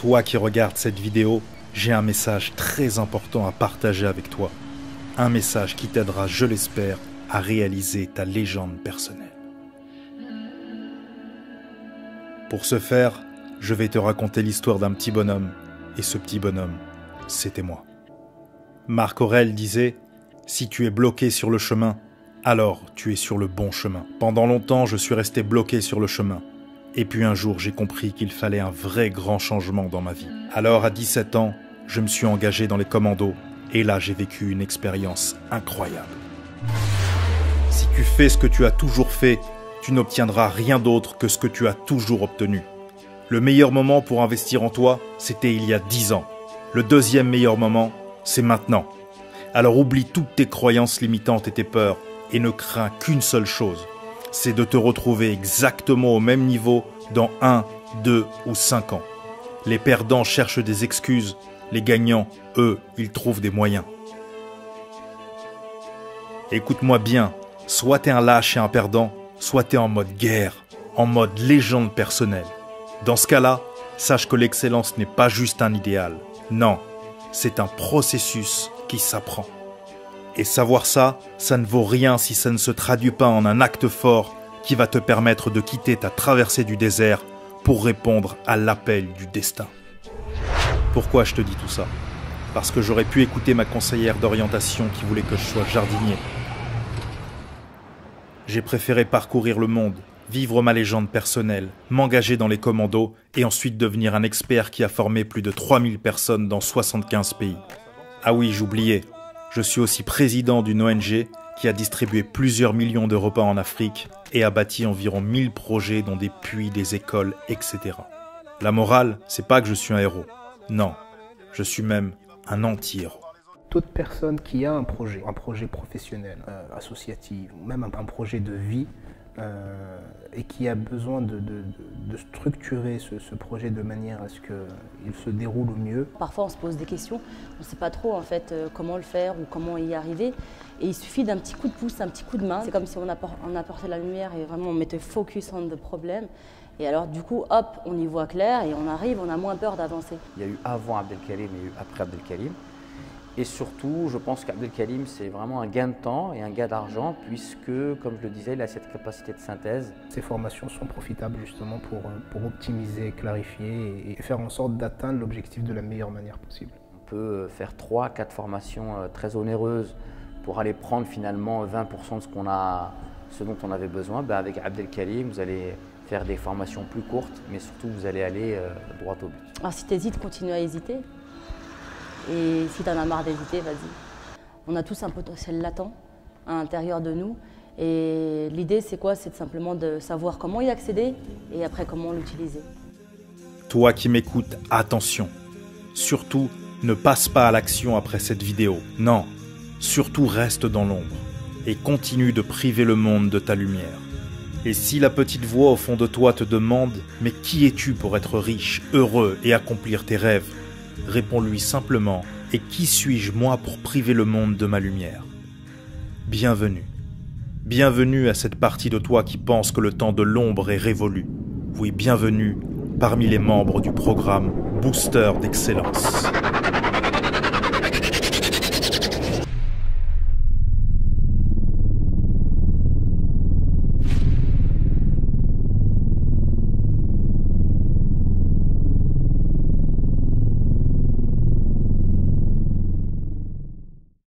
Toi qui regardes cette vidéo, j'ai un message très important à partager avec toi. Un message qui t'aidera, je l'espère, à réaliser ta légende personnelle. Pour ce faire, je vais te raconter l'histoire d'un petit bonhomme. Et ce petit bonhomme, c'était moi. Marc Aurèle disait « Si tu es bloqué sur le chemin, alors tu es sur le bon chemin. » Pendant longtemps, je suis resté bloqué sur le chemin. Et puis un jour, j'ai compris qu'il fallait un vrai grand changement dans ma vie. Alors, à 17 ans, je me suis engagé dans les commandos. Et là, j'ai vécu une expérience incroyable. Si tu fais ce que tu as toujours fait, tu n'obtiendras rien d'autre que ce que tu as toujours obtenu. Le meilleur moment pour investir en toi, c'était il y a 10 ans. Le deuxième meilleur moment, c'est maintenant. Alors oublie toutes tes croyances limitantes et tes peurs et ne crains qu'une seule chose. C'est de te retrouver exactement au même niveau dans 1, 2 ou 5 ans. Les perdants cherchent des excuses, les gagnants, eux, ils trouvent des moyens. Écoute-moi bien, soit t'es un lâche et un perdant, soit t'es en mode guerre, en mode légende personnelle. Dans ce cas-là, sache que l'excellence n'est pas juste un idéal. Non, c'est un processus qui s'apprend. Et savoir ça, ça ne vaut rien si ça ne se traduit pas en un acte fort qui va te permettre de quitter ta traversée du désert pour répondre à l'appel du destin. Pourquoi je te dis tout ça? Parce que j'aurais pu écouter ma conseillère d'orientation qui voulait que je sois jardinier. J'ai préféré parcourir le monde, vivre ma légende personnelle, m'engager dans les commandos et ensuite devenir un expert qui a formé plus de 3000 personnes dans 75 pays. Ah oui, j'oubliais. Je suis aussi président d'une ONG qui a distribué plusieurs millions de repas en Afrique et a bâti environ 1000 projets dont des puits, des écoles, etc. La morale, c'est pas que je suis un héros. Non, je suis même un anti-héros. Toute personne qui a un projet professionnel, associatif, ou même un projet de vie, et qui a besoin de structurer ce projet de manière à ce qu'il se déroule au mieux. Parfois on se pose des questions, on ne sait pas trop en fait comment le faire ou comment y arriver. Et il suffit d'un petit coup de pouce, un petit coup de main. C'est comme si on apportait la lumière et vraiment on mettait focus on the problème. Et alors du coup, hop, on y voit clair et on arrive, on a moins peur d'avancer. Il y a eu avant Abdelkarim et il y a eu après Abdelkarim. Et surtout, je pense qu'Abdelkarim, c'est vraiment un gain de temps et un gain d'argent puisque, comme je le disais, il a cette capacité de synthèse. Ces formations sont profitables justement pour optimiser, clarifier et faire en sorte d'atteindre l'objectif de la meilleure manière possible. On peut faire 3-4 formations très onéreuses pour aller prendre finalement 20% de ce dont on avait besoin. Ben avec Abdelkarim, vous allez faire des formations plus courtes, mais surtout vous allez aller droit au but. Alors si tu hésites, continue à hésiter. Et si tu en as marre d'hésiter, vas-y. On a tous un potentiel latent à l'intérieur de nous. Et l'idée, c'est quoi? C'est simplement de savoir comment y accéder et après comment l'utiliser. Toi qui m'écoutes, attention. Surtout, ne passe pas à l'action après cette vidéo. Non, surtout reste dans l'ombre et continue de priver le monde de ta lumière. Et si la petite voix au fond de toi te demande « Mais qui es-tu pour être riche, heureux et accomplir tes rêves ?» Réponds-lui simplement « Et qui suis-je moi pour priver le monde de ma lumière ?» Bienvenue. Bienvenue à cette partie de toi qui pense que le temps de l'ombre est révolu. Oui, bienvenue parmi les membres du programme Booster d'Excellence.